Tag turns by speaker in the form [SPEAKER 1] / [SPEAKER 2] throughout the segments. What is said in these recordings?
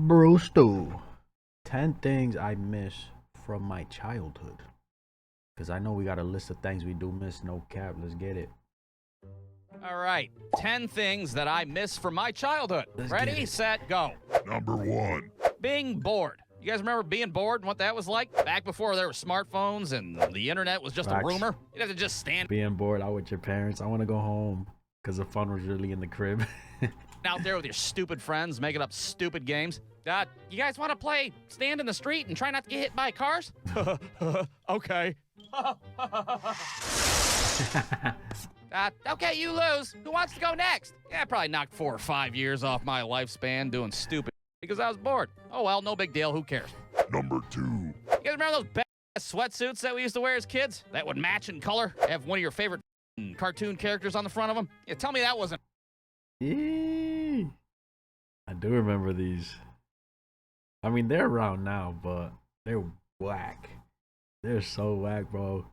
[SPEAKER 1] Brewstew. 10 things I miss from my childhood. Because I know we got a list of things we do miss. No cap. Let's get it.
[SPEAKER 2] All right. 10 things that I miss from my childhood. Ready, set, go.
[SPEAKER 3] Number 1.
[SPEAKER 2] Being bored. You guys remember being bored and what that was like? Back before there were smartphones and the internet was just
[SPEAKER 1] Facts.
[SPEAKER 2] a rumor. You'd have to just stand
[SPEAKER 1] Being bored out with your parents. I want to go home. Because the fun was really in the crib.
[SPEAKER 2] out there with your stupid friends, making up stupid games. You guys want to play stand in the street and try not to get hit by cars? Okay. Okay, you lose. Who wants to go next? Yeah, I probably knocked 4 or 5 years off my lifespan doing stupid because I was bored. Oh well, no big deal. Who cares?
[SPEAKER 3] Number 2.
[SPEAKER 2] You guys remember those badass sweatsuits that we used to wear as kids? That would match in color? Have one of your favorite cartoon characters on the front of them? Yeah, tell me that wasn't.
[SPEAKER 1] Yeah. I do remember these. I mean, they're around now, but they're whack. They're so whack, bro.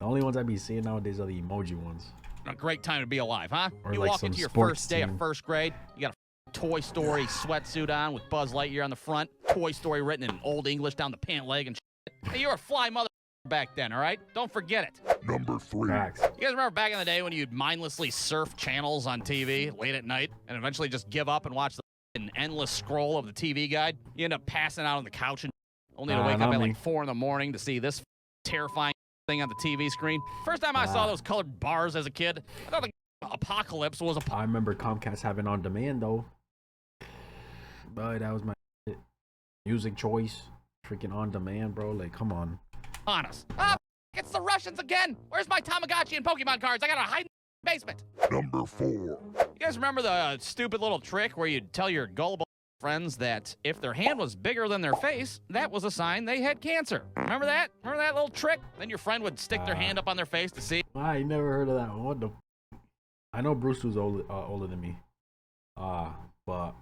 [SPEAKER 1] The only ones I be seeing nowadays are the emoji ones.
[SPEAKER 2] A great time to be alive, huh?
[SPEAKER 1] Or
[SPEAKER 2] You
[SPEAKER 1] like
[SPEAKER 2] walk
[SPEAKER 1] some
[SPEAKER 2] into your
[SPEAKER 1] sports
[SPEAKER 2] first day
[SPEAKER 1] team.
[SPEAKER 2] of first grade, you got a Toy Story sweatsuit on with Buzz Lightyear on the front, Toy Story written in Old English down the pant leg and shit. Hey, you were a fly mother back then, all right? Don't forget it.
[SPEAKER 3] Number 3.
[SPEAKER 1] Facts.
[SPEAKER 2] You guys remember back in the day when you'd mindlessly surf channels on TV late at night and eventually just give up and watch an endless scroll of the TV guide? You end up passing out on the couch and only to wake up
[SPEAKER 1] not
[SPEAKER 2] at
[SPEAKER 1] me.
[SPEAKER 2] like 4 in the morning to see this terrifying thing on the TV screen. First time I saw those colored bars as a kid, I thought the apocalypse was a
[SPEAKER 1] I remember Comcast having on demand, though. But that was my shit. Music choice. Freaking on demand, bro. Like, come on.
[SPEAKER 2] on us. Ah, it's the Russians again. Where's my Tamagotchi and Pokemon cards? I gotta hide in the basement.
[SPEAKER 3] Number 4.
[SPEAKER 2] You guys remember the stupid little trick where you'd tell your gullible friends that if their hand was bigger than their face, that was a sign they had cancer? Remember that? Remember that little trick? Then your friend would stick their hand up on their face to see.
[SPEAKER 1] I ain't never heard of that one. What the? I know Bruce was older than me. But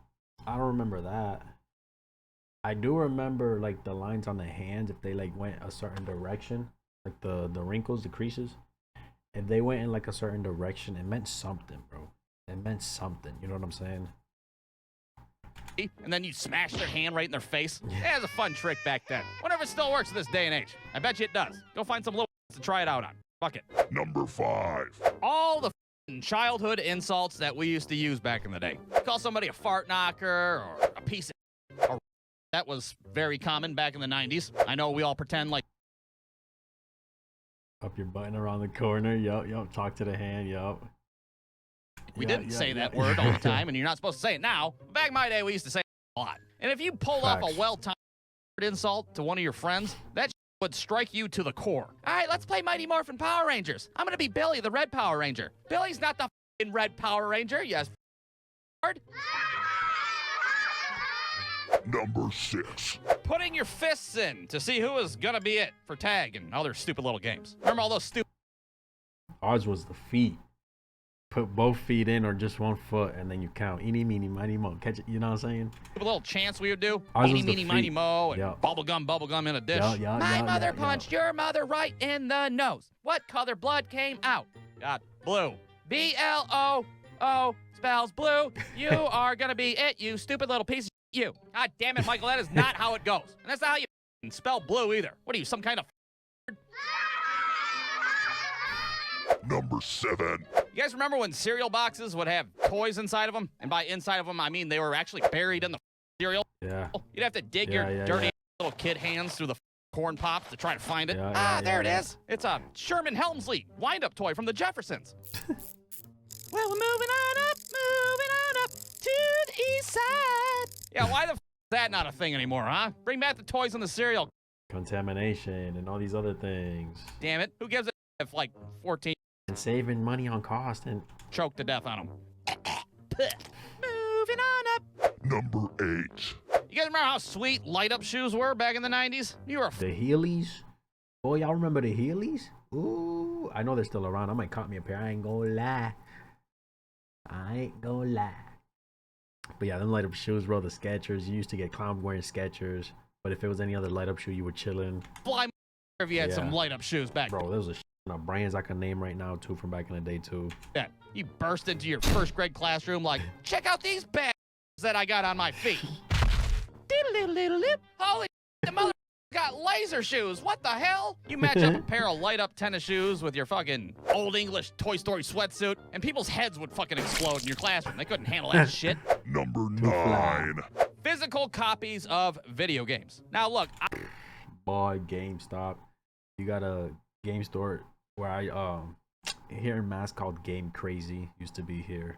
[SPEAKER 1] I don't remember that. I do remember like the lines on the hands if they like went a certain direction, like the wrinkles, the creases. If they went in like a certain direction, it meant something, bro. It meant something. You know what I'm saying?
[SPEAKER 2] And then you smash their hand right in their face. Yeah, it was a fun trick back then. Wonder if it still works in this day and age. I bet you it does. Go find some little to try it out on. Fuck it.
[SPEAKER 3] Number 5.
[SPEAKER 2] All the childhood insults that we used to use back in the day. Call somebody a fart knocker or a piece of or that was very common back in the 90s. I know we all pretend like
[SPEAKER 1] Up your button around the corner. Yup. Talk to the hand. Yup.
[SPEAKER 2] we didn't say that word all the time, and you're not supposed to say it now. Back in my day, we used to say it a lot. And if you pulled off
[SPEAKER 1] Facts.
[SPEAKER 2] a well-timed insult to one of your friends, that would strike you to the core. All right, let's play Mighty Morphin Power Rangers. I'm going to be Billy, the Red Power Ranger. Billy's not the f***ing Red Power Ranger, yes.
[SPEAKER 3] Number 6.
[SPEAKER 2] Putting your fists in to see who is going to be it for tag and other stupid little games. Remember all those stupid
[SPEAKER 1] Ours was the feet. Put both feet in or just one foot, and then you count. Eeny, meeny, miny, mo. Catch it. You know what I'm saying?
[SPEAKER 2] little chants we would do?
[SPEAKER 1] Ours
[SPEAKER 2] Eeny,
[SPEAKER 1] was the
[SPEAKER 2] meeny, miny,
[SPEAKER 1] feet.
[SPEAKER 2] mo, and
[SPEAKER 1] Yup.
[SPEAKER 2] bubblegum in a dish. My mother punched your mother right in the nose. What color blood came out? Blue. B-L-O-O spells blue. You are gonna be it, you stupid little piece of you. God damn it, Michael, that is not how it goes. And that's not how you spell blue either. What are you, some kind of
[SPEAKER 3] Number 7.
[SPEAKER 2] You guys remember when cereal boxes would have toys inside of them? And by inside of them, I mean they were actually buried in the cereal.
[SPEAKER 1] Yeah.
[SPEAKER 2] You'd have to dig
[SPEAKER 1] Yeah,
[SPEAKER 2] your
[SPEAKER 1] yeah,
[SPEAKER 2] dirty
[SPEAKER 1] yeah.
[SPEAKER 2] little kid hands through the corn pops to try to find it.
[SPEAKER 1] Yeah,
[SPEAKER 2] There
[SPEAKER 1] yeah.
[SPEAKER 2] it is. It's a Sherman Helmsley wind-up toy from the Jeffersons. Well, we're moving on up to the east side. Yeah, why the f is that not a thing anymore, huh? Bring back the toys in the cereal.
[SPEAKER 1] Contamination and all these other things.
[SPEAKER 2] Damn it. Who gives a if like 14
[SPEAKER 1] And saving money on cost and
[SPEAKER 2] choke to death on them? Moving on up.
[SPEAKER 3] Number 8.
[SPEAKER 2] You guys remember how sweet light-up shoes were back in the 90s? You were a
[SPEAKER 1] the Heelys. Boy, y'all remember the Heelys? Ooh, I know they're still around. I might cop me a pair. I ain't gonna lie. But yeah, them light up shoes, bro. The Skechers. You used to get clown wearing Skechers. But if it was any other light up shoe, you were chilling.
[SPEAKER 2] fly if you had
[SPEAKER 1] Yeah.
[SPEAKER 2] some light-up shoes back
[SPEAKER 1] Bro, there was a of brands I can name right now too from back in the day too.
[SPEAKER 2] then. You burst into your first grade classroom like, check out these bags that I got on my feet. Holy the mother got laser shoes. What the hell? You match up a pair of light-up tennis shoes with your fucking Old English Toy Story sweatsuit, and people's heads would fucking explode in your classroom. They couldn't handle that shit.
[SPEAKER 3] Number 9.
[SPEAKER 2] Physical copies of video games. Now, look.
[SPEAKER 1] Boy, GameStop. You got a game store where I, here in Mass called Game Crazy. Used to be here.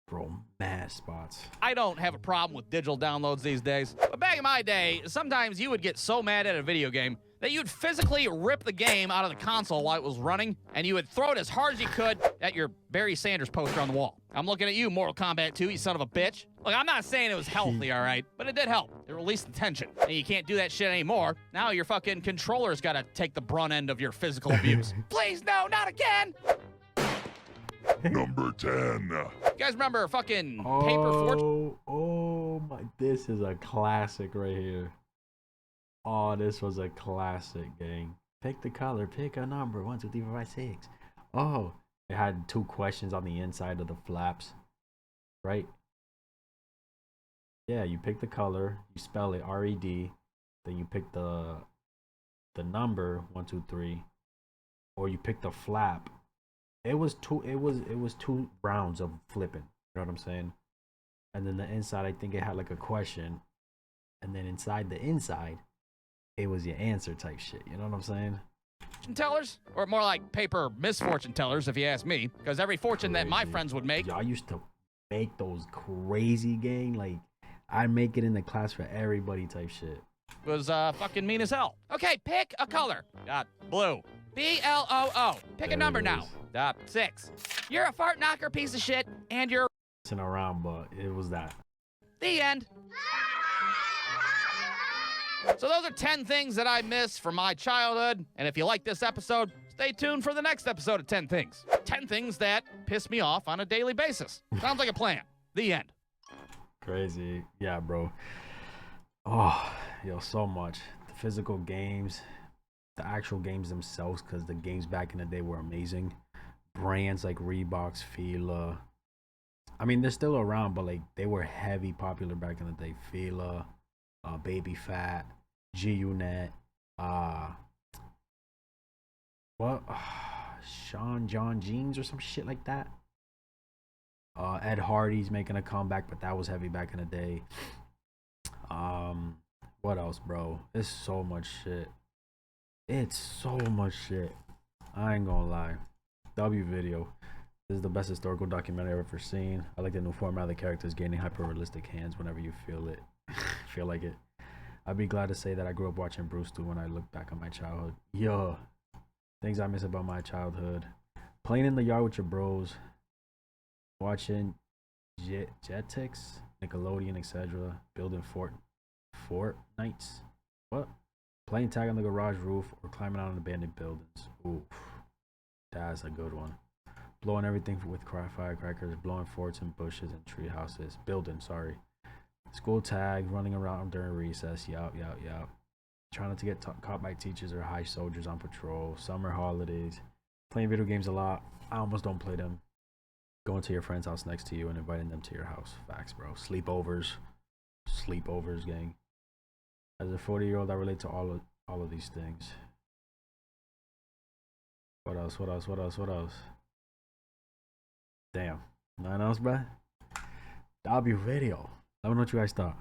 [SPEAKER 1] Bro, mad spots.
[SPEAKER 2] I don't have a problem with digital downloads these days, but back in my day, sometimes you would get so mad at a video game that you'd physically rip the game out of the console while it was running, and you would throw it as hard as you could at your Barry Sanders poster on the wall. I'm looking at you, Mortal Kombat 2, you son of a bitch. Look, I'm not saying it was healthy, all right, but it did help. It released the tension, and you can't do that shit anymore. Now your fucking controller's gotta take the brunt end of your physical abuse. Please, no, not again!
[SPEAKER 3] Number 10.
[SPEAKER 2] You guys remember fucking Paper Fortune?
[SPEAKER 1] Oh my, this is a classic right here. Oh, this was a classic, gang. Pick the color, pick a number, 1, 2, 3, 4, 5, 6. Oh, it had 2 questions on the inside of the flaps, right? Yeah, you pick the color, you spell it R-E-D, then you pick the number 1, 2, 3, or you pick the flap. It was 2 rounds of flipping. You know what I'm saying? And then the inside, I think it had like a question, and then inside the inside, it was your answer type shit. You know what I'm saying?
[SPEAKER 2] Fortune tellers, or more like paper misfortune tellers, if you ask me, because every fortune that my friends would make.
[SPEAKER 1] Y'all used to make those crazy, gang. Like, I make it in the class for everybody type shit.
[SPEAKER 2] Was fucking mean as hell. Okay, pick a color. Blue. B-L-O-O. Pick a number now. 6. You're a fart knocker piece of shit, and you're
[SPEAKER 1] Around, but it was that.
[SPEAKER 2] The end. So those are 10 things that I miss from my childhood. And if you like this episode, stay tuned for the next episode of 10 Things. 10 things that piss me off on a daily basis. Sounds like a plan. The end.
[SPEAKER 1] Crazy. Yeah, bro. Oh, yo, so much. The physical games, the actual games themselves, because the games back in the day were amazing. Brands like Reeboks, Fila. I mean, they're still around, but like they were heavy popular back in the day. Fila, Baby Fat, G-Unit, Sean John Jeans or some shit like that. Ed Hardy's making a comeback, but that was heavy back in the day. What else, bro? It's so much shit. It's so much shit. I ain't gonna lie. W video. This is the best historical documentary I've ever seen. I like the new format of the characters gaining hyper-realistic hands whenever you feel it. Feel like it. I'd be glad to say that I grew up watching Brewstew when I look back on my childhood. Yo, things I miss about my childhood. Playing in the yard with your bros. Watching Jetix, Nickelodeon, etc. Building Fortnites. What? Playing tag on the garage roof or climbing out on abandoned buildings. Oof. That's a good one. Blowing everything with firecrackers, blowing forts and bushes and tree houses. Building, sorry. School tag, running around during recess. Yup. Trying not to get caught by teachers or high soldiers on patrol. Summer holidays. Playing video games a lot. I almost don't play them. Going to your friend's house next to you and inviting them to your house. Facts, bro. Sleepovers, gang. As a 40-year-old, I relate to all of these things. What else? Damn. Nothing else, bruh? W video. Let me know what you guys thought.